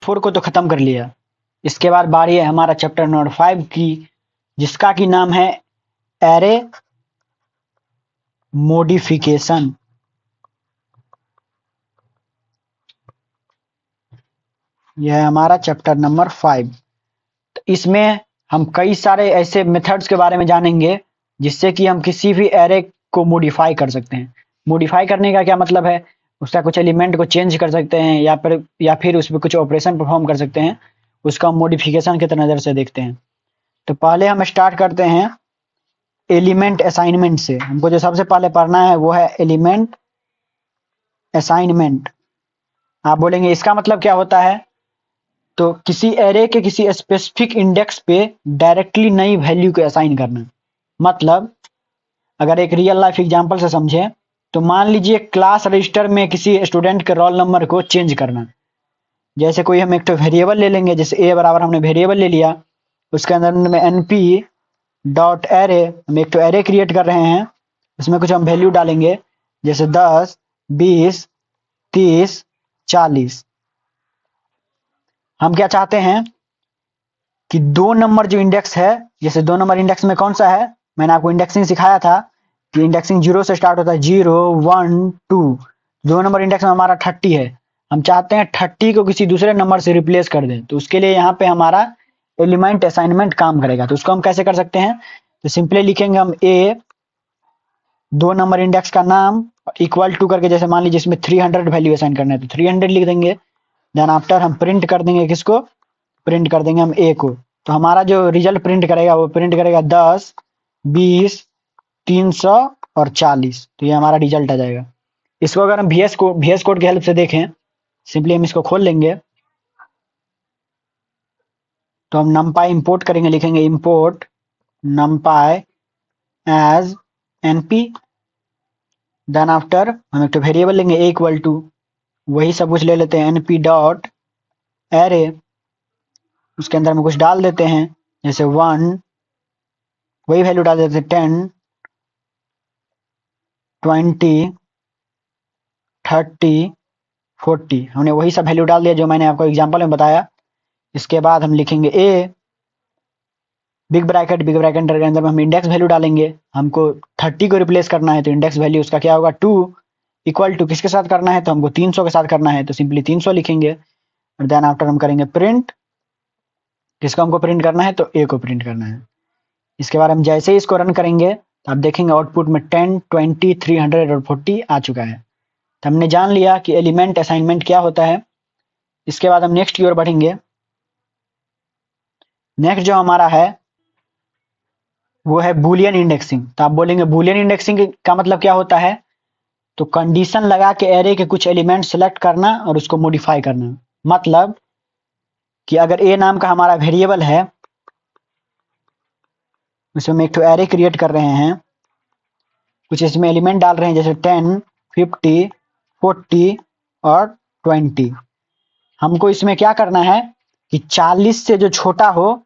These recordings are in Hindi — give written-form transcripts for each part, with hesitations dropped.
4 को तो खत्म कर लिया। इसके बाद बारी है हमारा चैप्टर नंबर 5 की, जिसका की नाम है एरे मॉडिफिकेशन। यह है हमारा चैप्टर नंबर 5। तो इसमें हम कई सारे ऐसे मेथड्स के बारे में जानेंगे जिससे कि हम किसी भी एरे को मॉडिफाई कर सकते हैं। मॉडिफाई करने का क्या मतलब है, उसका कुछ एलिमेंट को चेंज कर सकते हैं या फिर उस पर कुछ ऑपरेशन परफॉर्म कर सकते हैं। उसका हम मॉडिफिकेशन की नज़र से देखते हैं। तो पहले हम स्टार्ट करते हैं एलिमेंट असाइनमेंट से। हमको जो सबसे पहले पढ़ना है वो है एलिमेंट असाइनमेंट। आप बोलेंगे इसका मतलब क्या होता है, तो किसी एरे के किसी स्पेसिफिक इंडेक्स पे डायरेक्टली नई वैल्यू को असाइन करना। मतलब अगर एक रियल लाइफ एग्जांपल से समझें, तो मान लीजिए क्लास रजिस्टर में किसी स्टूडेंट के रोल नंबर को चेंज करना। जैसे कोई हम एक तो वेरिएबल ले लेंगे, जैसे ए बराबर हमने वेरिएबल ले लिया, उसके अंदर में एनपी डॉट एरे, हम एक तो एरे क्रिएट कर रहे हैं, उसमें कुछ हम वैल्यू डालेंगे जैसे 10, 20, 30, 40। हम क्या चाहते हैं कि 2 नंबर जो इंडेक्स है, जैसे 2 नंबर इंडेक्स में कौन सा है, मैंने आपको इंडेक्सिंग सिखाया था कि इंडेक्सिंग 0 से स्टार्ट होता है, 0, 1, 2। 2 नंबर इंडेक्स में हमारा 30 है। हम चाहते हैं 30 को किसी दूसरे नंबर से रिप्लेस कर दें, तो उसके लिए यहाँ पे हमारा एलिमेंट असाइनमेंट काम करेगा। तो उसको हम कैसे कर सकते हैं, तो सिंपली लिखेंगे हम ए 2 नंबर इंडेक्स का नाम इक्वल टू करके, जैसे मान लीजिए इसमें 300 वैल्यू असाइन करना है तो 300 लिख देंगे। देन आफ्टर हम प्रिंट कर देंगे किसको, प्रिंट कर देंगे हम ए को। तो हमारा जो रिजल्ट प्रिंट करेगा वो प्रिंट करेगा 10, 20, 300 और 40। तो ये हमारा रिजल्ट आ जाएगा। इसको अगर हम VS कोड की हेल्प से देखें, सिंपली हम इसको खोल लेंगे, तो हम numpy इंपोर्ट करेंगे, लिखेंगे import numpy as np। Then after हम एक तो वेरिएबल लेंगे ए इक्वल टू, वही सब कुछ ले लेते हैं, np डॉट एरे, उसके अंदर में कुछ डाल देते हैं जैसे 1, वही वैल्यू डाल देते हैं 10, 20, 30, 40। हमने वही सब वैल्यू डाल दिया जो मैंने आपको एग्जांपल में बताया। इसके बाद हम लिखेंगे ए बिग ब्रैकेट के अंदर में हम इंडेक्स वैल्यू डालेंगे। हमको 30 को रिप्लेस करना है तो इंडेक्स वैल्यू उसका क्या होगा 2, इक्वल टू किसके साथ करना है, तो हमको 300 के साथ करना है, तो सिंपली 300 लिखेंगे। और देन आफ्टर हम करेंगे प्रिंट, किसको हमको प्रिंट करना है, तो ए को प्रिंट करना है। इसके बाद हम जैसे ही इसको रन करेंगे तो आप देखेंगे आउटपुट में 10, 20, 300 और 40 आ चुका है। तो हमने जान लिया कि एलिमेंट असाइनमेंट क्या होता है। इसके बाद हम नेक्स्ट की ओर बढ़ेंगे। नेक्स्ट जो हमारा है वो है बुलियन इंडेक्सिंग। तो आप बोलेंगे बुलियन इंडेक्सिंग का मतलब क्या होता है, तो कंडीशन लगा के एरे के कुछ एलिमेंट सेलेक्ट करना और उसको मॉडिफाई करना। मतलब कि अगर ए नाम का हमारा वेरिएबल है, उसमें हम एक तो एरे क्रिएट कर रहे हैं, कुछ इसमें एलिमेंट डाल रहे हैं जैसे 10, 50, 40 और 20। हमको इसमें क्या करना है कि 40 से जो छोटा हो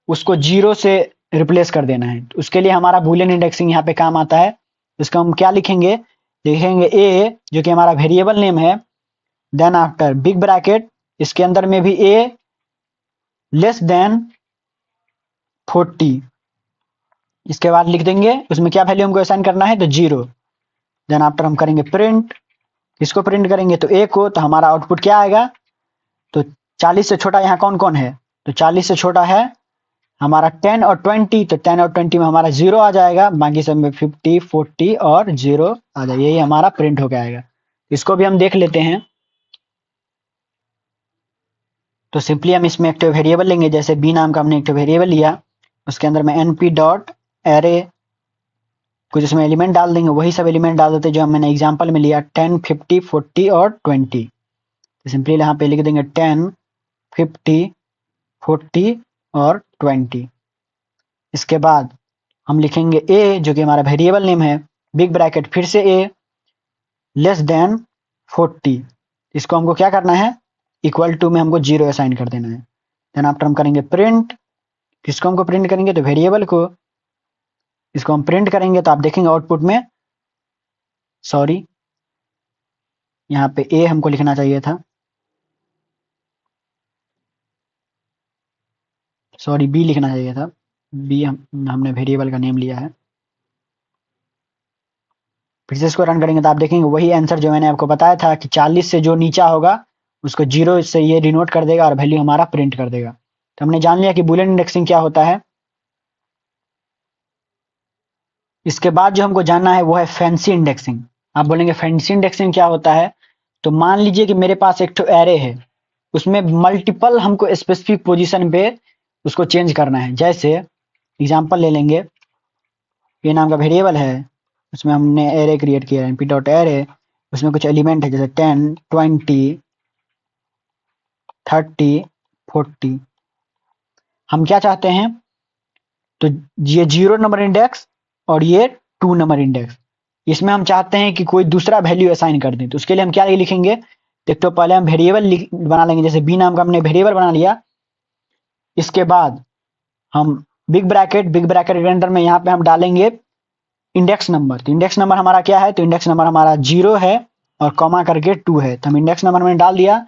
उसको 0 से रिप्लेस कर देना है। तो उसके लिए हमारा बुलियन इंडेक्सिंग यहाँ पे काम आता है। इसको हम क्या लिखेंगे, लिखेंगे ए जो कि हमारा वेरिएबल नेम है, देन आफ्टर बिग ब्रैकेट, इसके अंदर में भी ए लेस देन 40। इसके बाद लिख देंगे उसमें क्या वैल्यू हमको असाइन करना है, तो 0। देन आफ्टर हम करेंगे प्रिंट, किसको प्रिंट करेंगे, तो ए को। तो हमारा आउटपुट क्या आएगा, तो 40 से छोटा यहाँ कौन कौन है, तो 40 से छोटा है हमारा 10 और 20। तो 10 और 20 में हमारा 0 आ जाएगा, बाकी सब में 50, 40 और 0 आ जाएगा। यही हमारा प्रिंट होकर आएगा। इसको भी हम देख लेते हैं। तो सिंपली हम इसमें एक वेरिएबल लेंगे, जैसे बी नाम का हमने एक वेरिएबल लिया, उसके अंदर में np डॉट एरे, कुछ इसमें एलिमेंट डाल देंगे, वही सब एलिमेंट डाल देते जो मैंने एग्जांपल में लिया 10, 50, 40 और 20। तो सिंपली यहाँ पे लिख देंगे 10, 50, 40 और 20। इसके बाद हम लिखेंगे ए जो कि हमारा वेरिएबल नेम है, बिग ब्रैकेट फिर से ए लेस देन 40। इसको हमको क्या करना है, इक्वल टू में हमको 0 असाइन कर देना है। देन आफ्टर हम करेंगे प्रिंट, किसको हमको प्रिंट करेंगे, तो वेरिएबल को। इसको हम प्रिंट करेंगे तो आप देखेंगे आउटपुट में, सॉरी यहाँ पे ए हमको लिखना चाहिए था, सॉरी बी लिखना चाहिए था, बी हमने वेरिएबल का नेम लिया है। फिर से इसको रन करेंगे तो आप देखेंगे वही आंसर जो मैंने आपको बताया था कि 40 से जो नीचा होगा उसको 0 से ये डिनोट कर देगा और वैल्यू हमारा प्रिंट कर देगा। तो हमने जान लिया कि बुलियन इंडेक्सिंग क्या होता है। इसके बाद जो हमको जानना है वो है फैंसी इंडेक्सिंग। आप बोलेंगे फैंसी इंडेक्सिंग क्या होता है? तो मान लीजिए कि मेरे पास एक तो एरे है, उसमें मल्टीपल हमको स्पेसिफिक पोजीशन पे उसको चेंज करना है। जैसे एग्जांपल ले लेंगे, ये नाम का वेरिएबल है, उसमें हमने एरे क्रिएट किया है np.array, उसमें कुछ एलिमेंट है जैसे 10 20 30 40। हम क्या चाहते हैं? तो ये 0 नंबर इंडेक्स और ये 2 नंबर इंडेक्स, इसमें हम चाहते हैं कि कोई दूसरा वैल्यू असाइन कर दें। तो उसके लिए हम क्या लिखेंगे? एक तो पहले हम वेरिएबल बना लेंगे, जैसे बी नाम का हमने वेरिएबल बना लिया। इसके बाद हम बिग ब्रैकेट के अंदर में यहाँ पे हम डालेंगे इंडेक्स नंबर। तो इंडेक्स नंबर हमारा क्या है? तो इंडेक्स नंबर हमारा 0 है और कॉमा करके 2 है, तो हम इंडेक्स नंबर में डाल दिया।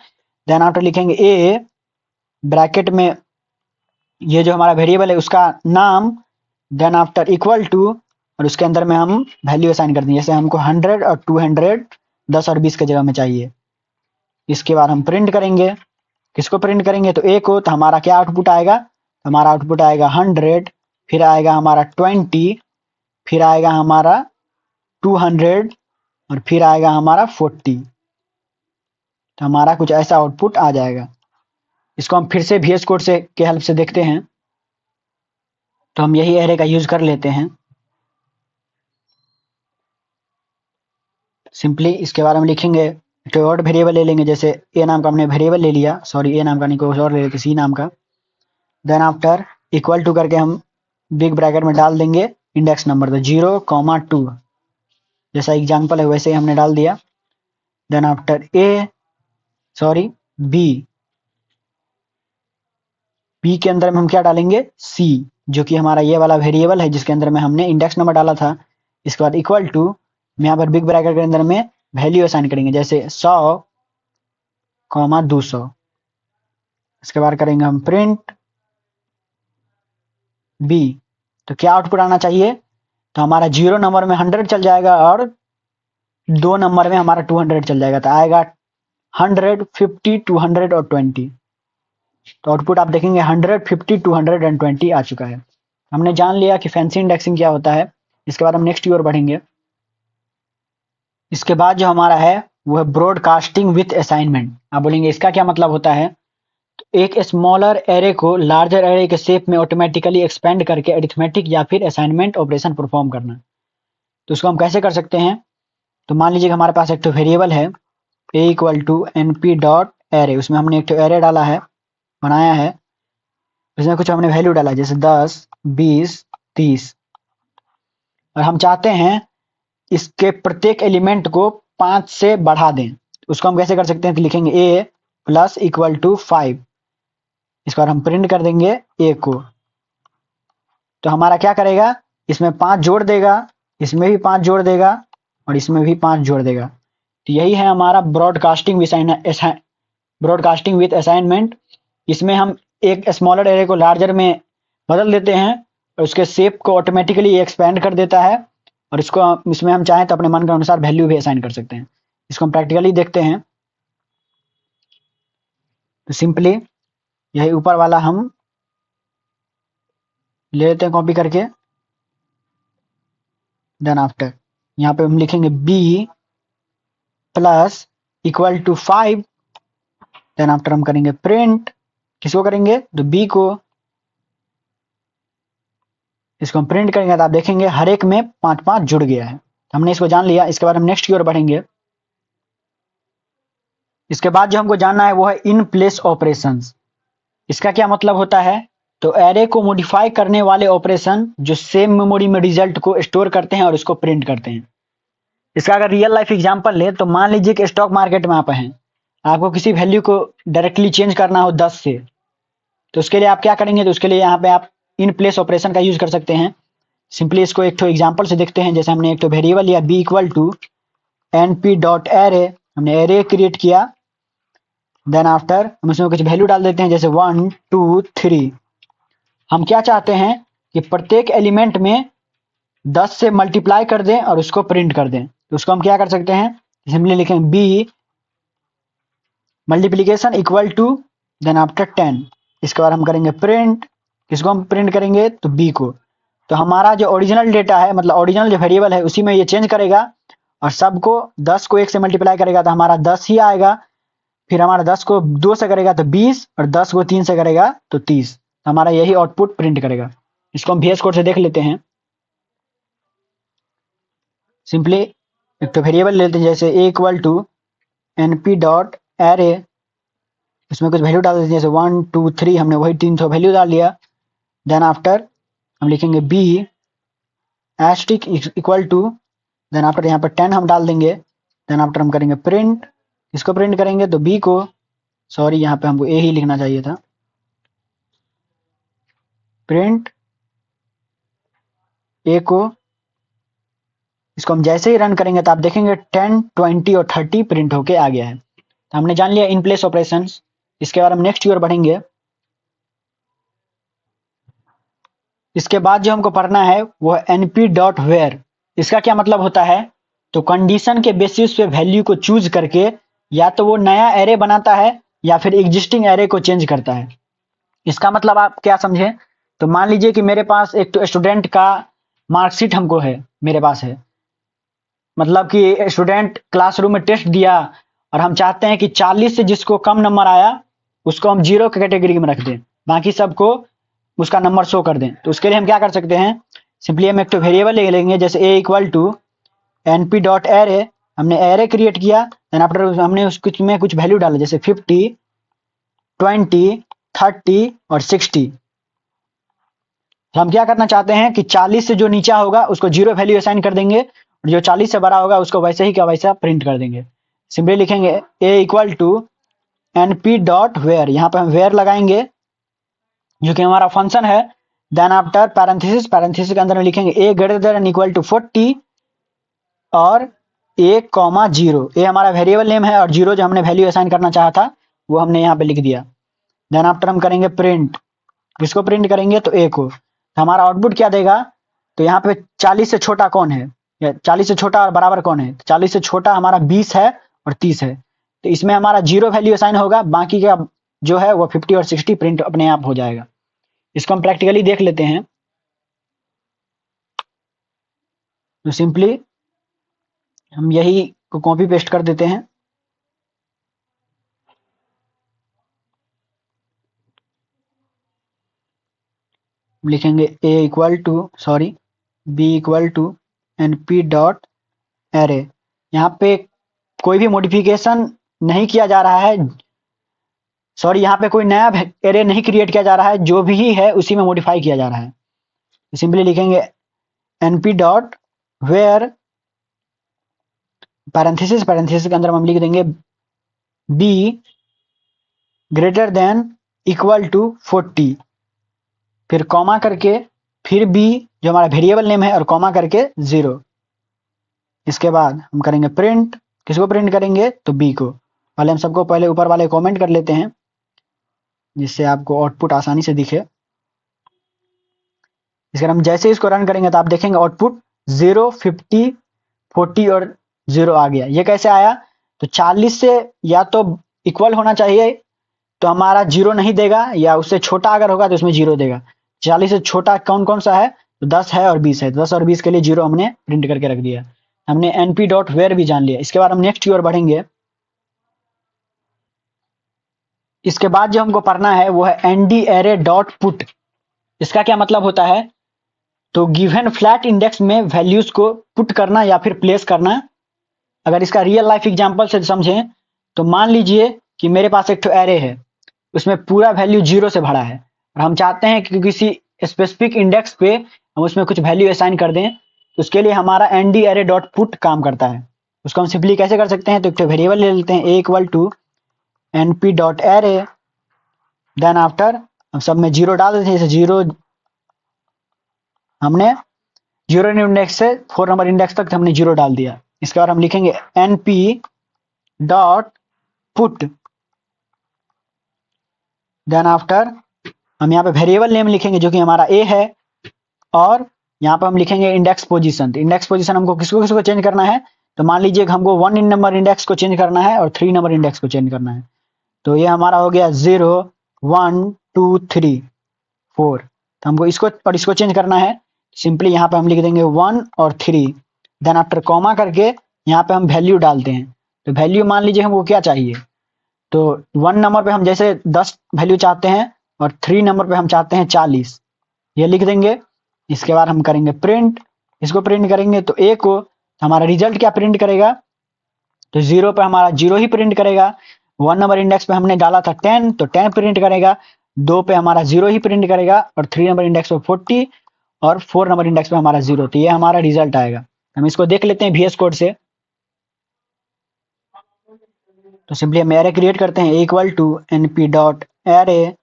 देन आफ्टर लिखेंगे ए ब्रैकेट में ये जो हमारा वेरिएबल है उसका नाम, देन आफ्टर इक्वल टू, और उसके अंदर में हम वैल्यू असाइन कर देंगे। जैसे हमको 100 और 200 10 और 20 के जगह में चाहिए। इसके बाद हम प्रिंट करेंगे। किसको प्रिंट करेंगे? तो ए को। तो हमारा क्या आउटपुट आएगा? हमारा आउटपुट आएगा 100, फिर आएगा हमारा 20, फिर आएगा हमारा 200 और फिर आएगा हमारा 40। तो हमारा कुछ ऐसा आउटपुट आ जाएगा। इसको हम फिर से VS कोड से के हेल्प से देखते हैं। तो हम यही एरे का यूज कर लेते हैं। सिंपली इसके बारे में लिखेंगे, तो और वेरिएबल ले लेंगे, जैसे ए नाम का हमने वेरिएबल ले लिया, सॉरी ए नाम का नहीं, कोई और ले लेते, सी नाम का। देन आफ्टर इक्वल टू करके हम बिग ब्रैकेट में डाल देंगे इंडेक्स नंबर, तो 0,2 जैसा एग्जांपल है वैसे ही हमने डाल दिया। देन आफ्टर बी, बी के अंदर में हम क्या डालेंगे? सी, जो कि हमारा ये वाला वेरिएबल है जिसके अंदर में हमने इंडेक्स नंबर डाला था। इसके बाद इक्वल टू हम यहाँ पर बिग ब्रैकेट के अंदर में वैल्यू असाइन करेंगे, जैसे 100,200। इसके बाद करेंगे हम प्रिंट बी। तो क्या आउटपुट आना चाहिए? तो हमारा 0 नंबर में 100 चल जाएगा और 2 नंबर में हमारा 200 चल जाएगा, तो आएगा 100 50 200 और 20। तो आउटपुट आप देखेंगे 100 50 200 एंड 20 आ चुका है। हमने जान लिया कि फैंसी इंडेक्सिंग क्या होता है। इसके बाद हम नेक्स्ट की ओर बढ़ेंगे। इसके बाद जो हमारा है वो है ब्रॉडकास्टिंग विथ असाइनमेंट। आप बोलेंगे इसका क्या मतलब होता है? तो एक स्मॉलर एरे को लार्जर एरे के शेप में ऑटोमेटिकली एक्सपेंड करके अरिथमेटिक या फिर असाइनमेंट ऑपरेशन परफॉर्म करना। तो उसको हम कैसे कर सकते हैं? तो मान लीजिए कि हमारे पास एक तो वेरिएबल है ए इक्वल टू np.array, उसमें हमने एक तो एरे डाला है, बनाया है, उसमें कुछ हमने वैल्यू डाला जैसे 10 20 30, और हम चाहते हैं इसके प्रत्येक एलिमेंट को 5 से बढ़ा दें। उसको हम कैसे कर सकते हैं? तो लिखेंगे ए प्लस इक्वल टू 5। इसको हम प्रिंट कर देंगे ए को। तो हमारा क्या करेगा? इसमें 5 जोड़ देगा, इसमें भी 5 जोड़ देगा और इसमें भी 5 जोड़ देगा। तो यही है हमारा ब्रॉडकास्टिंग विथ असाइनमेंट। इसमें हम एक स्मॉलर एरे को लार्जर में बदल देते हैं और उसके शेप को ऑटोमेटिकली एक्सपेंड कर देता है, और इसमें हम चाहें तो अपने मन के अनुसार वैल्यू भी असाइन कर सकते हैं। इसको हम प्रैक्टिकली देखते हैं। तो सिंपली यही ऊपर वाला हम ले लेते हैं कॉपी करके। देन आफ्टर यहाँ पे हम लिखेंगे B plus equal to 5। Then after हम करेंगे प्रिंट। किसको करेंगे? तो बी को। इसको हम प्रिंट करेंगे तो आप देखेंगे हर एक में 5 जुड़ गया है। हमने इसको जान लिया। इसके बाद हम नेक्स्ट की ओर बढ़ेंगे। इसके बाद जो हमको जानना है वो है इन प्लेस ऑपरेशंस। इसका क्या मतलब होता है? तो एरे को मॉडिफाई करने वाले ऑपरेशन जो सेम मेमोरी में रिजल्ट को स्टोर करते हैं और उसको प्रिंट करते हैं। इसका अगर रियल लाइफ एग्जांपल ले तो मान लीजिए कि स्टॉक मार्केट में आप हैं, आपको किसी वैल्यू को डायरेक्टली चेंज करना हो 10 से, तो उसके लिए आप क्या करेंगे? तो उसके लिए यहाँ पे आप इन प्लेस ऑपरेशन का यूज कर सकते हैं। सिंपली इसको एक तो एग्जांपल से देखते हैं। जैसे हमने एक तो वेरिएबल लिया बी इक्वल टू np.array, हमने एरे क्रिएट किया। देन आफ्टर हम उसमें कुछ वैल्यू डाल देते हैं जैसे 1 2 3। हम क्या चाहते हैं कि प्रत्येक एलिमेंट में 10 से मल्टीप्लाई कर दें और उसको प्रिंट कर दें। तो उसको हम क्या कर सकते हैं, सिंपली लिखेंगे B multiplication equal to then after 10। इसके बाद हम करेंगे प्रिंट, किसको हम प्रिंट करेंगे तो बी को। तो हमारा जो ओरिजिनल डेटा है, मतलब ओरिजिनल जो वेरिएबल है, उसी में ये चेंज करेगा और सबको 10 को 1 से मल्टीप्लाई करेगा तो हमारा 10 ही आएगा। फिर हमारा 10 को 2 से करेगा तो 20 और 10 को 3 से करेगा तो 30। तो हमारा यही आउटपुट प्रिंट करेगा। इसको हम VS कोड से देख लेते हैं। सिंपली एक तो वेरिएबल लेते हैं, जैसे a equal to np dot array, इसमें कुछ वैल्यू डाल देते हैं, जैसे 1 2 3, हमने वही 3 वैल्यू डाल दिया। देन आफ्टर हम लिखेंगे b asterisk equal to, then after यहाँ पर 10 हम डाल देंगे। देन आफ्टर हम करेंगे प्रिंट, इसको प्रिंट करेंगे तो b को, सॉरी यहाँ पे हमको a ही लिखना चाहिए था, प्रिंट a को। इसको हम जैसे ही रन करेंगे तो आप देखेंगे 10 20 और 30 प्रिंट होके आ गया है। तो हमने जान लिया इन प्लेस ऑपरेशंस। इसके बाद हम नेक्स्ट की ओर बढ़ेंगे। इसके बाद जो हमको पढ़ना है वो है np डॉट वेयर। इसका क्या मतलब होता है, तो कंडीशन के बेसिस पे वैल्यू को चूज करके या तो वो नया एरे बनाता है या फिर एग्जिस्टिंग एरे को चेंज करता है। इसका मतलब आप क्या समझे, तो मान लीजिए कि मेरे पास एक तो स्टूडेंट का मार्कशीट हमको है, मेरे पास है, मतलब कि स्टूडेंट क्लासरूम में टेस्ट दिया और हम चाहते हैं कि 40 से जिसको कम नंबर आया उसको हम 0 कैटेगरी में रख दें, बाकी सबको उसका नंबर शो कर दें। तो उसके लिए हम क्या कर सकते हैं, सिंपली हम एक तो वेरिएबल ले लेंगे, जैसे a equal to np dot array. हमने एरे क्रिएट किया, देन आफ्टर हमने उसमें कुछ वैल्यू डाला, जैसे 50 20 30 और 60। तो हम क्या करना चाहते हैं कि 40 से जो नीचा होगा उसको 0 वैल्यू असाइन कर देंगे और जो 40 से बड़ा होगा उसको वैसे ही का वैसा प्रिंट कर देंगे। सिंपली लिखेंगे a equal to np dot where, यहाँ पे हम वेयर लगाएंगे जो कि हमारा फंक्शन है। देन आफ्टर पैरेंथेसिस, पैरेंथेसिस के अंदर में लिखेंगे a greater than equal to 40 और a कॉमा 0। a हमारा वेरिएबल नेम है और 0 जो हमने वैल्यू असाइन करना चाहा था वो हमने यहाँ पे लिख दिया। देन आफ्टर हम करेंगे प्रिंट, किसको प्रिंट करेंगे तो a को। तो हमारा आउटपुट क्या देगा, तो यहाँ पे 40 से छोटा कौन है, या 40 से छोटा और बराबर कौन है, तो 40 से छोटा हमारा 20 है और 30 है। तो इसमें हमारा 0 वैल्यू असाइन होगा, बाकी का जो है वो 50 और 60 प्रिंट अपने आप हो जाएगा। इसको हम प्रैक्टिकली देख लेते हैं। तो सिंपली हम यही को कॉपी पेस्ट कर देते हैं। लिखेंगे a equal to, sorry b equal to np dot array. यहाँ पे कोई भी मॉडिफिकेशन नहीं किया जा रहा है, सॉरी यहाँ पे कोई नया एरे नहीं क्रिएट किया जा रहा है, जो भी है उसी में मॉडिफाई किया जा रहा है। सिंपली लिखेंगे np dot where parenthesis, parenthesis के अंदर हम लिख देंगे b greater than equal to 40, फिर कॉमा करके फिर b जो हमारा वेरिएबल नेम है और कॉमा करके 0। इसके बाद हम करेंगे प्रिंट, किसको प्रिंट करेंगे तो b को। पहले हम सबको पहले ऊपर वाले कमेंट कर लेते हैं जिससे आपको आउटपुट आसानी से दिखे। इसके हम जैसे इसको रन करेंगे तो आप देखेंगे आउटपुट 0 50 40 और 0 आ गया। ये कैसे आया, तो 40 से या तो इक्वल होना चाहिए तो हमारा 0 नहीं देगा, या उससे छोटा अगर होगा तो उसमें 0 देगा। 40 से छोटा कौन कौन सा है, तो 10 है और 20 है, 10 और 20 के लिए 0 हमने प्रिंट करके रख दिया। हमने np डॉट वेयर भी जान लिया। इसके बाद हम नेक्स्ट की ओर बढ़ेंगे। इसके बाद जो हमको पढ़ना है वो है nd array डॉट पुट। इसका क्या मतलब होता है, तो गिवन फ्लैट इंडेक्स में वैल्यूज को पुट करना या फिर प्लेस करना। अगर इसका रियल लाइफ एग्जांपल से समझें तो मान लीजिए कि मेरे पास एक तो एरे है, उसमें पूरा वैल्यू 0 से भरा है और हम चाहते हैं कि किसी स्पेसिफिक इंडेक्स पे हम उसमें कुछ वैल्यू असाइन कर दें। तो उसके लिए हमारा nd array डॉट पुट काम करता है। उसको हम सिंपली कैसे कर सकते हैं, तो एक तो वेरिएबल ले लेते हैं a equal to np dot array. Then after हम सब में 0 डाल देते हैं, जैसे 0 हमने 0 इंडेक्स से 4 नंबर इंडेक्स तक हमने 0 डाल दिया। इसके बाद हम लिखेंगे np dot put, then after हम यहाँ पे वेरिएबल नेम लिखेंगे जो कि हमारा ए है, और यहाँ पे हम लिखेंगे इंडेक्स पोजीशन। तो इंडेक्स पोजीशन हमको किसको किसको चेंज करना है, तो मान लीजिए कि हमको 1 नंबर इंडेक्स को चेंज करना है और 3 नंबर इंडेक्स को चेंज करना है। तो ये हमारा हो गया 0 1 2 3 4। तो हमको इसको और इसको चेंज करना है। सिंपली यहाँ पे हम लिख देंगे 1 और 3, देन आफ्टर कॉमा करके यहाँ पे हम वैल्यू डालते हैं। तो वैल्यू मान लीजिए हमको क्या चाहिए, तो 1 नंबर पे हम जैसे 10 वैल्यू चाहते हैं और 3 नंबर पे हम चाहते हैं 40, ये लिख देंगे। इसके बाद हम करेंगे प्रिंट, इसको प्रिंट करेंगे तो ए को, तो हमारा रिजल्ट क्या प्रिंट करेगा, तो 0 पे हमारा 0 ही प्रिंट करेगा। 1 नंबर इंडेक्स पे हमने डाला था 10, तो 10 प्रिंट करेगा। 2 पे हमारा 0 ही प्रिंट करेगा, और 3 नंबर इंडेक्स पे 40, और 4 नंबर इंडेक्स पे हमारा 0। तो ये हमारा रिजल्ट आएगा। हम इसको देख लेते हैं VS कोड से। तो सिंपली हम एरे क्रिएट करते हैं, equal to np dot array,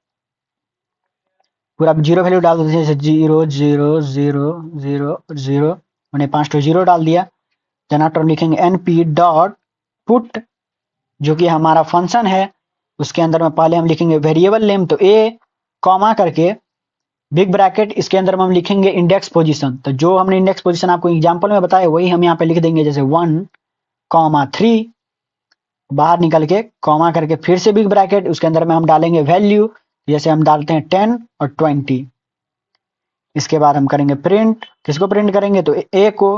पूरा 0 वैल्यू डाल देते हैं, जैसे 0 0 0 0 0, मैंने 5 तो 0 डाल दिया। देन आफ्टर लिखेंगे np डॉट पुट, जो कि हमारा फंक्शन है। उसके अंदर में पहले हम लिखेंगे वेरिएबल नेम, तो ए कॉमा करके बिग ब्रैकेट, इसके अंदर में हम लिखेंगे इंडेक्स पोजीशन। तो जो हमने इंडेक्स पोजीशन आपको एग्जांपल में बताया वही हम यहाँ पे लिख देंगे, जैसे 1 3, बाहर निकल के कॉमा करके फिर से बिग ब्रैकेट, उसके अंदर में हम डालेंगे वैल्यू, जैसे हम डालते हैं 10 और 20। इसके बाद हम करेंगे प्रिंट, किसको प्रिंट करेंगे, तो ए को।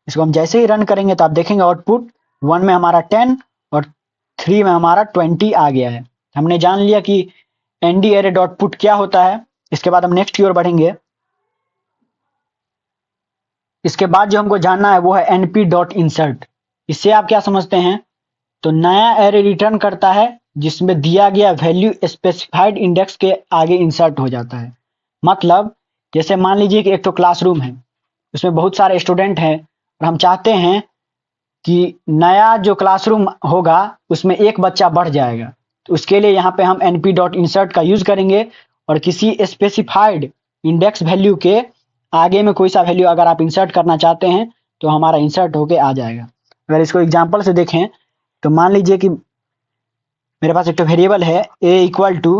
इसको हम जैसे ही रन करेंगे तो आप देखेंगे आउटपुट 1 में हमारा 10 और 3 में हमारा 20 आ गया है। हमने जान लिया कि nd array डॉट पुट क्या होता है। इसके बाद हम नेक्स्ट की ओर बढ़ेंगे। इसके बाद जो हमको जानना है वो है np डॉट इंसर्ट। इससे आप क्या समझते हैं, तो नया एरे रिटर्न करता है जिसमें दिया गया वैल्यू स्पेसिफाइड इंडेक्स के आगे इंसर्ट हो जाता है। मतलब जैसे मान लीजिए कि एक तो क्लासरूम है, उसमें बहुत सारे स्टूडेंट हैं, और हम चाहते हैं कि नया जो क्लासरूम होगा उसमें एक बच्चा बढ़ जाएगा। तो उसके लिए यहाँ पे हम np डॉट इंसर्ट का यूज करेंगे, और किसी स्पेसिफाइड इंडेक्स वैल्यू के आगे में कोई सा वैल्यू अगर आप इंसर्ट करना चाहते हैं तो हमारा इंसर्ट होके आ जाएगा। अगर इसको एग्जाम्पल से देखें तो मान लीजिए कि मेरे पास एक तो वेरिएबल है a equal to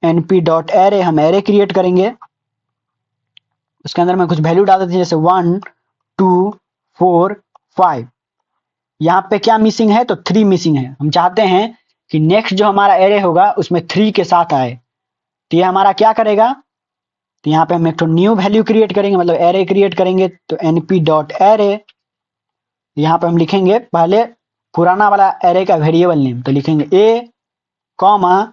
np dot array, हम एरे क्रिएट करेंगे। उसके अंदर में कुछ वैल्यू डाल देते हैं, जैसे 1 2 4 5। यहाँ पे क्या मिसिंग है, तो 3 मिसिंग है। हम चाहते हैं कि नेक्स्ट जो हमारा एरे होगा उसमें 3 के साथ आए। तो ये हमारा क्या करेगा, तो यहाँ पे हम एक तो न्यू वैल्यू क्रिएट करेंगे, मतलब एरे क्रिएट करेंगे। तो np डॉट एरे, यहाँ पे हम लिखेंगे पहले पुराना वाला एरे का वेरिएबल नेम, तो लिखेंगे a कॉमा,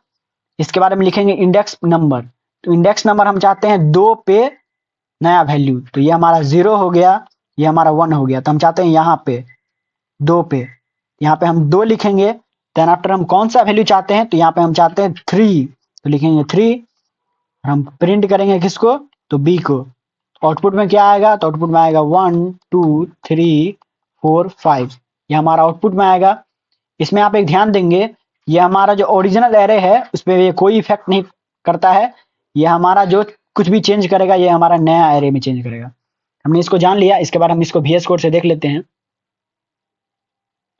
इसके बाद हम लिखेंगे इंडेक्स नंबर। तो इंडेक्स नंबर हम चाहते हैं 2 पे नया वैल्यू, तो ये हमारा 0 हो गया, ये हमारा 1 हो गया। तो हम चाहते हैं यहाँ पे 2 पे, यहाँ पे हम 2 लिखेंगे। देन आफ्टर हम कौन सा वैल्यू चाहते हैं, तो यहाँ पे हम चाहते हैं 3, तो लिखेंगे 3। हम प्रिंट करेंगे किसको, तो b को। आउटपुट में क्या आएगा, तो आउटपुट में आएगा 1 2 3 4 5, ये हमारा आउटपुट में आएगा। इसमें आप एक ध्यान देंगे, ये हमारा जो ओरिजिनल एरे है उस पर ये कोई इफेक्ट नहीं करता है। ये हमारा जो कुछ भी चेंज करेगा ये हमारा नया एरे में चेंज करेगा। हमने इसको जान लिया। इसके बाद हम इसको VS कोड से देख लेते हैं।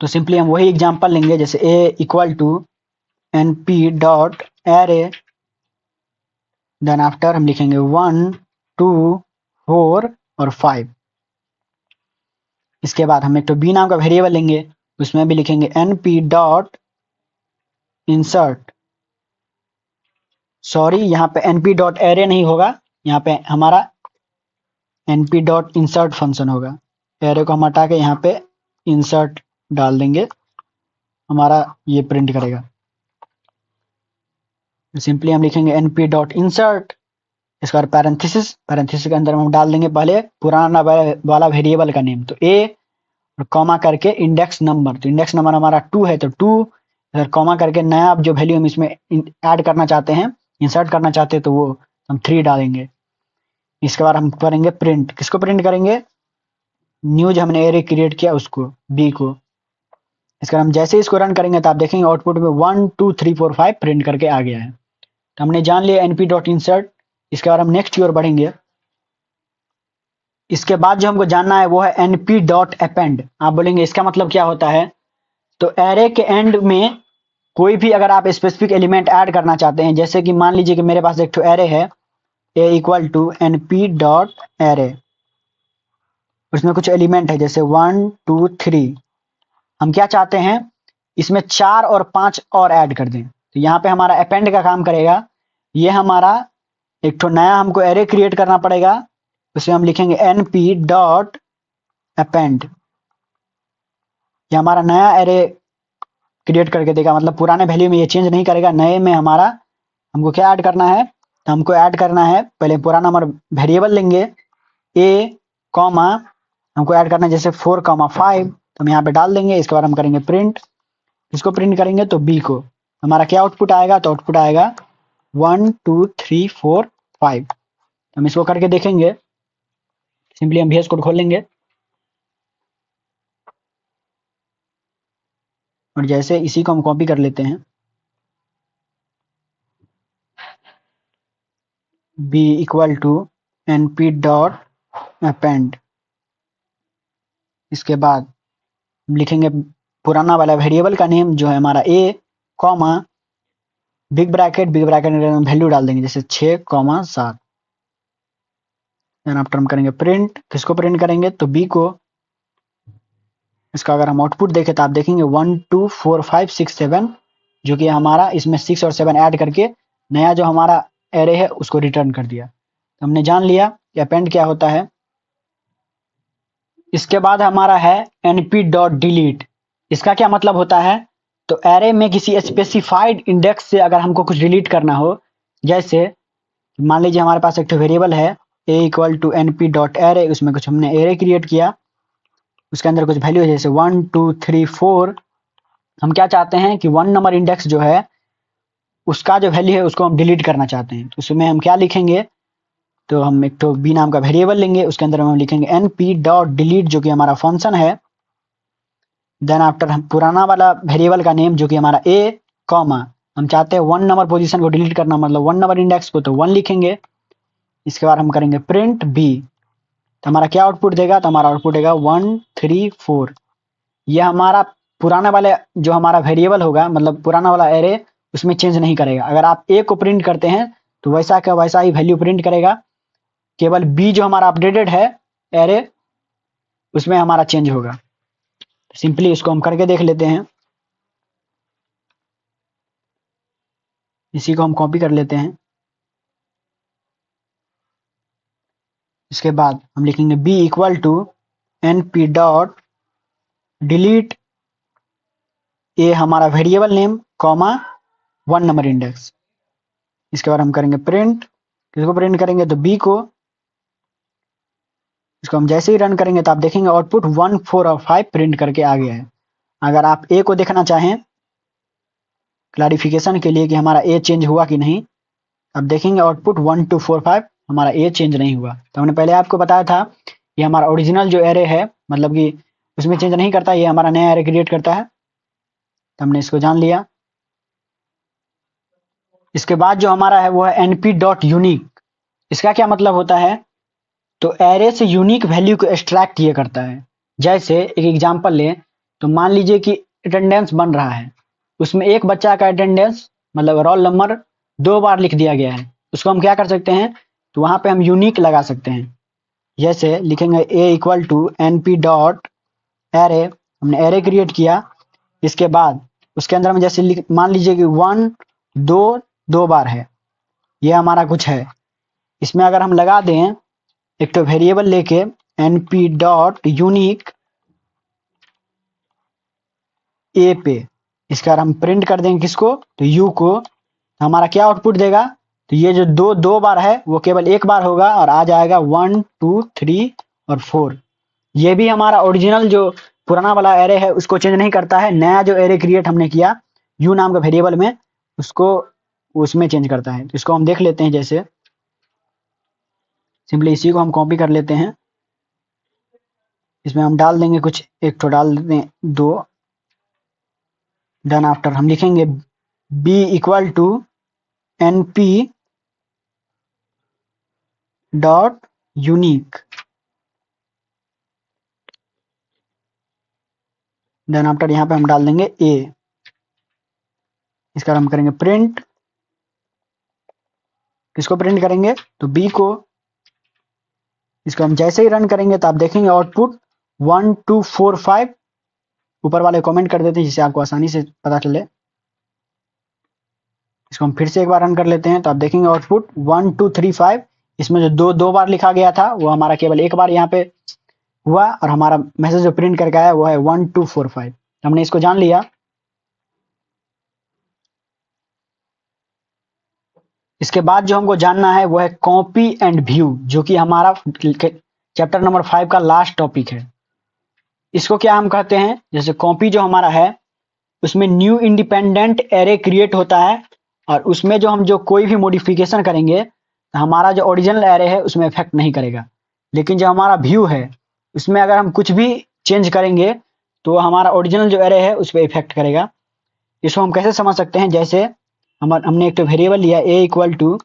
तो सिंपली हम वही एग्जांपल लेंगे, जैसे a equal to np dot array, then after हम लिखेंगे 1 2 4 और 5। इसके बाद हम एक तो b नाम का वेरिएबल लेंगे, उसमें भी लिखेंगे np डॉट इंसर्ट। सॉरी, यहाँ पे np डॉट एरे नहीं होगा, यहाँ पे हमारा np डॉट इंसर्ट फंक्शन होगा। एरे को हम हटा के यहाँ पे इंसर्ट डाल देंगे, हमारा ये प्रिंट करेगा। सिंपली हम लिखेंगे np डॉट इंसर्ट, इसका पैरेंथेसिस, पैरेंथेसिस के अंदर हम डाल देंगे पहले पुराना वाला वेरिएबल का नेम, तो a और कॉमा करके इंडेक्स नंबर। तो इंडेक्स नंबर हमारा 2 है, तो 2 इधर कॉमा करके नया जो वैल्यू हम इसमें ऐड करना चाहते हैं, इंसर्ट करना चाहते हैं, तो वो हम 3 डालेंगे। इसके बाद हम करेंगे प्रिंट, किसको प्रिंट करेंगे, न्यू जो हमने एरे क्रिएट किया उसको, b को। इसके बाद हम जैसे इसको रन करेंगे तो आप देखेंगे आउटपुट में 1 2 3 4 5 प्रिंट करके आ गया है। तो हमने जान लिया np डॉट इंसर्ट। इसके बाद हम नेक्स्ट की ओर बढ़ेंगे। इसके बाद जो हमको जानना है वो है np डॉट अपेंड। आप बोलेंगे इसका मतलब क्या होता है, तो एरे के एंड में कोई भी अगर आप स्पेसिफिक एलिमेंट ऐड करना चाहते हैं, जैसे कि मान लीजिए कि मेरे पास एक एरे है a equal to N P dot array, उसमें कुछ एलिमेंट है जैसे 1 2 3। हम क्या चाहते हैं, इसमें 4 और 5 और ऐड कर दें, तो यहाँ पे हमारा अपेंड का काम करेगा। ये हमारा एक तो नया हमको एरे क्रिएट करना पड़ेगा, उसमें हम लिखेंगे एन पी डॉट अपेंड। ये हमारा नया एरे क्रिएट करके देगा, मतलब पुराने वैल्यू में ये चेंज नहीं करेगा, नए में हमारा हमको क्या ऐड करना है, तो हमको ऐड करना है पहले पुराना नंबर वेरिएबल लेंगे ए कॉमा, हमको ऐड करना है जैसे 4,5, तो हम यहाँ पे डाल देंगे। इसके बाद हम करेंगे प्रिंट, इसको प्रिंट करेंगे तो बी को, हमारा क्या आउटपुट आएगा, तो आउटपुट आएगा 1 2 3 4 5। हम इसको करके देखेंगे, सिंपली हम VS कोड खोल लेंगे और जैसे इसी को हम कॉपी कर लेते हैं, B equal to N P dot append. इसके बाद हम लिखेंगे पुराना वाला वेरिएबल का नेम जो है हमारा ए कॉमा बिग ब्रैकेट में वैल्यू डाल देंगे जैसे 6,7। देन आफ्टर हम करेंगे प्रिंट, किसको प्रिंट करेंगे, तो बी को। इसका अगर हम आउटपुट देखें तो आप देखेंगे 1 2 4 5 6 7, जो कि हमारा इसमें 6 और 7 ऐड करके नया जो हमारा एरे है उसको रिटर्न कर दिया। तो हमने जान लिया कि अपेंड क्या होता है। इसके बाद हमारा है np डॉट डिलीट। इसका क्या मतलब होता है, तो एरे में किसी स्पेसिफाइड इंडेक्स से अगर हमको कुछ डिलीट करना हो, जैसे मान लीजिए हमारे पास एक वेरिएबल है a equal to N P dot array, उसमें कुछ हमने एरे क्रिएट किया, उसके अंदर कुछ वैल्यू है जैसे 1 2 3 4। हम क्या चाहते हैं कि 1 नंबर इंडेक्स जो है उसका जो वैल्यू है उसको हम डिलीट करना चाहते हैं, तो उसमें हम क्या लिखेंगे, तो हम एक तो बी नाम का वेरिएबल लेंगे, उसके अंदर हम लिखेंगे एन पी डॉट डिलीट जो कि हमारा फंक्शन है। देन आफ्टर हम पुराना वाला वेरिएबल का नेम जो कि हमारा ए कॉमा, हम चाहते हैं 1 नंबर पोजीशन को डिलीट करना, मतलब 1 नंबर इंडेक्स को, तो 1 लिखेंगे। इसके बाद हम करेंगे प्रिंट बी, तो हमारा क्या आउटपुट देगा, तो हमारा आउटपुट देगा 1 3 4। ये हमारा पुराना वाला जो हमारा वेरिएबल होगा, मतलब पुराना वाला एरे, उसमें चेंज नहीं करेगा। अगर आप ए को प्रिंट करते हैं तो वैसा का वैसा ही वैल्यू प्रिंट करेगा, केवल बी जो हमारा अपडेटेड है एरे उसमें हमारा चेंज होगा। सिंपली इसको हम करके देख लेते हैं, इसी को हम कॉपी कर लेते हैं। इसके बाद हम लिखेंगे B equal to N P dot delete a हमारा variable name comma 1 number index. इसके बाद हम करेंगे प्रिंट, किसको प्रिंट करेंगे, तो बी को। इसको हम जैसे ही रन करेंगे तो आप देखेंगे आउटपुट 1 4 और 5 प्रिंट करके आ गया है। अगर आप ए को देखना चाहें क्लैरिफिकेशन के लिए कि हमारा ए चेंज हुआ कि नहीं, अब देखेंगे आउटपुट 1 2 4 5 हमारा ए चेंज नहीं हुआ। तो हमने पहले आपको बताया था कि हमारा ओरिजिनल जो एरे है, मतलब कि उसमें चेंज नहीं करता, ये हमारा नया एरे क्रिएट करता है। तो हमने इसको जान लिया। इसके बाद जो हमारा है वो है एनपी डॉट यूनिक। इसका क्या मतलब होता है, तो एरे से यूनिक वैल्यू को एक्सट्रैक्ट ये करता है। जैसे एक एग्जांपल लें, तो मान लीजिए कि अटेंडेंस बन रहा है, उसमें एक बच्चा का अटेंडेंस मतलब रोल नंबर 2 बार लिख दिया गया है, उसको हम क्या कर सकते हैं, तो वहां पे हम यूनिक लगा सकते हैं। जैसे लिखेंगे a equal to N P dot array, हमने एरे क्रिएट किया। इसके बाद उसके अंदर में जैसे मान लीजिए कि 1 2 2 बार है, ये हमारा कुछ है, इसमें अगर हम लगा दें एक तो वेरिएबल लेके एन पी डॉट यूनिक ए पे, इसका हम प्रिंट कर देंगे किसको, तो यू को, तो हमारा क्या आउटपुट देगा, तो ये जो दो दो बार है वो केवल एक बार होगा और आ जाएगा 1 2 3 और 4। ये भी हमारा ओरिजिनल जो पुराना वाला एरे है उसको चेंज नहीं करता है, नया जो एरे क्रिएट हमने किया यू नाम का वेरिएबल में उसको उसमें चेंज करता है। तो इसको हम देख लेते हैं, जैसे सिंपली इसी को हम कॉपी कर लेते हैं, इसमें हम डाल देंगे कुछ, एक तो डाल देते हैं 2। देन आफ्टर हम लिखेंगे B equal to N P dot unique. Then after यहाँ पे हम डाल देंगे ए। इसका हम करेंगे प्रिंट, किसको प्रिंट करेंगे तो बी को। इसको हम जैसे ही रन करेंगे तो आप देखेंगे आउटपुट 1 2 4 5, ऊपर वाले कमेंट कर देते हैं जिससे आपको आसानी से पता चले। इसको हम फिर से एक बार रन कर लेते हैं तो आप देखेंगे आउटपुट 1 2 3 5। इसमें जो दो बार लिखा गया था वो हमारा केवल एक बार यहाँ पे हुआ, और हमारा मैसेज जो प्रिंट करके आया वो है 1 2 4 5। हमने इसको जान लिया। इसके बाद जो हमको जानना है वो है कॉपी एंड व्यू, जो कि हमारा चैप्टर नंबर 5 का लास्ट टॉपिक है। इसको क्या हम कहते हैं, जैसे कॉपी जो हमारा है उसमें न्यू इंडिपेंडेंट एरे क्रिएट होता है, और उसमें जो कोई भी मॉडिफिकेशन करेंगे तो हमारा जो ओरिजिनल एरे है उसमें इफेक्ट नहीं करेगा। लेकिन जो हमारा व्यू है उसमें अगर हम कुछ भी चेंज करेंगे तो हमारा ओरिजिनल जो एरे है उस पर इफेक्ट करेगा। इसको हम कैसे समझ सकते हैं, जैसे हमने एक तो वेरिएबल लिया a equal to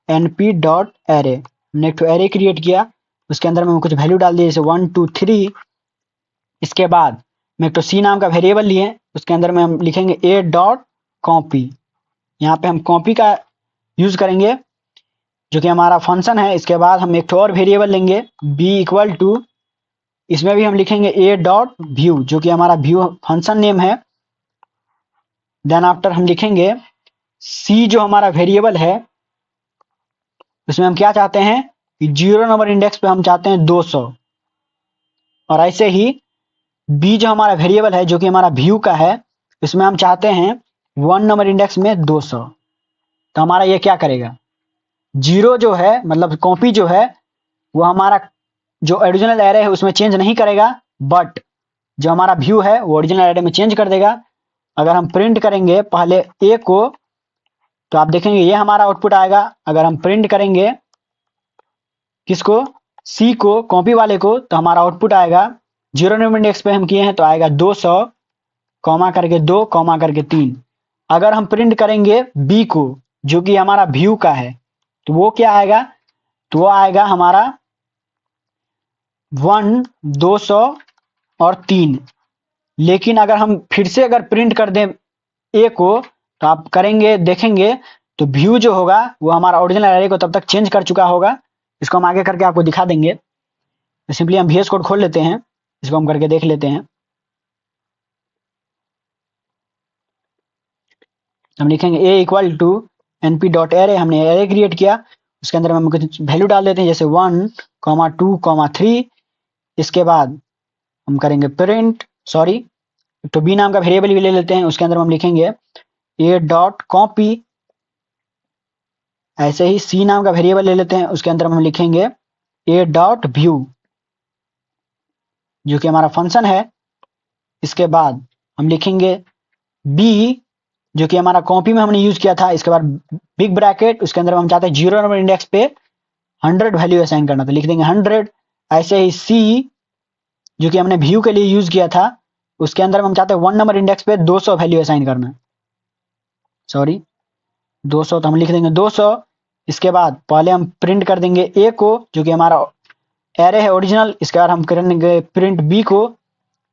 np dot array, हमने एक तो एरे क्रिएट किया, उसके अंदर में हम कुछ वैल्यू डाल दिए जैसे 1 2 3। इसके बाद में एक तो सी नाम का वेरिएबल लिए, उसके अंदर में हम लिखेंगे a डॉट कॉपी। यहाँ पे हम कॉपी का यूज करेंगे जो कि हमारा फंक्शन है। इसके बाद हम एक तो और वेरिएबल लेंगे b इक्वल टू, इसमें भी हम लिखेंगे a डॉट व्यू जो कि हमारा व्यू फंक्शन नेम है। देन आफ्टर हम लिखेंगे c जो हमारा वेरिएबल है उसमें हम क्या चाहते हैं कि 0 नंबर इंडेक्स पे हम चाहते हैं 200, और ऐसे ही b जो हमारा वेरिएबल है जो कि हमारा व्यू का है उसमें हम चाहते हैं 1 नंबर इंडेक्स में 200। तो हमारा ये क्या करेगा, 0 जो है मतलब कॉपी जो है वो हमारा जो ओरिजिनल एरे है उसमें चेंज नहीं करेगा, बट जो हमारा व्यू है वो ओरिजिनल एरे में चेंज कर देगा। अगर हम प्रिंट करेंगे पहले a को तो आप देखेंगे ये हमारा आउटपुट आएगा। अगर हम प्रिंट करेंगे किसको, c को, कॉपी वाले को, तो हमारा आउटपुट आएगा 0 नंबर इंडेक्स पे हम किए हैं तो आएगा 200 कॉमा करके 2 कॉमा करके 3। अगर हम प्रिंट करेंगे b को जो कि हमारा व्यू का है तो वो क्या आएगा, तो वो आएगा हमारा 1 200 और 3। लेकिन अगर हम फिर से अगर प्रिंट कर दें a को तो आप करेंगे देखेंगे तो व्यू जो होगा वो हमारा ओरिजिनल एरे को तब तक चेंज कर चुका होगा। इसको हम आगे करके आपको दिखा देंगे। तो सिंपली हम VS कोड खोल लेते हैं, इसको हम करके देख लेते हैं। हम लिखेंगे a equal to np dot array, हमने एरे क्रिएट किया, उसके अंदर हम कुछ वैल्यू डाल देते हैं जैसे 1 2 3। इसके बाद हम करेंगे प्रिंट, तो b नाम का वेरिएबल भी ले लेते हैं, उसके अंदर हम लिखेंगे a डॉट कॉपी। ऐसे ही c नाम का वेरिएबल ले लेते हैं, उसके अंदर हम लिखेंगे a डॉट व्यू जो कि हमारा फंक्शन है। इसके बाद हम लिखेंगे b जो कि हमारा कॉपी में हमने यूज किया था। इसके बाद बिग ब्रैकेट, उसके अंदर हम चाहते हैं 0 नंबर इंडेक्स पे 100 वैल्यू असाइन करना, तो लिख देंगे 100। ऐसे ही c जो कि हमने व्यू के लिए यूज किया था उसके अंदर हम चाहते हैं 1 नंबर इंडेक्स पे 200 वैल्यू असाइन करना, 200, तो हम लिख देंगे 200। इसके बाद पहले हम प्रिंट कर देंगे a को जो कि हमारा एरे है ओरिजिनल। इसके बाद हम करेंगे प्रिंट b को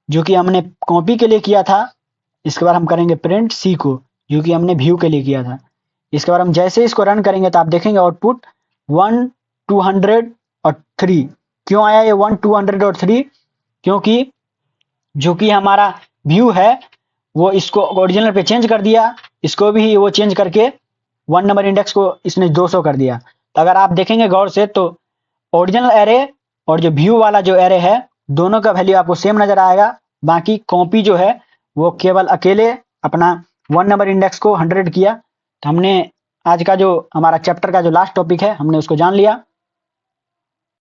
जो कि हमने कॉपी के लिए किया था। इसके बाद हम करेंगे प्रिंट c को जो कि हमने व्यू के लिए किया था। इसके बाद हम जैसे इसको रन करेंगे तो आप देखेंगे आउटपुट 1 200 और 3। क्यों आया ये 1 200 और 3, क्योंकि जो कि हमारा व्यू है वो इसको ओरिजिनल पे चेंज कर दिया, इसको भी वो चेंज करके 1 नंबर इंडेक्स को इसने 200 कर दिया। तो अगर आप देखेंगे गौर से तो ओरिजिनल एरे और जो व्यू वाला जो एरे है दोनों का वैल्यू आपको सेम नजर आएगा। बाकी कॉपी जो है वो केवल अकेले अपना 1 नंबर इंडेक्स को 100 किया। तो हमने आज का जो हमारा चैप्टर का जो लास्ट टॉपिक है हमने उसको जान लिया।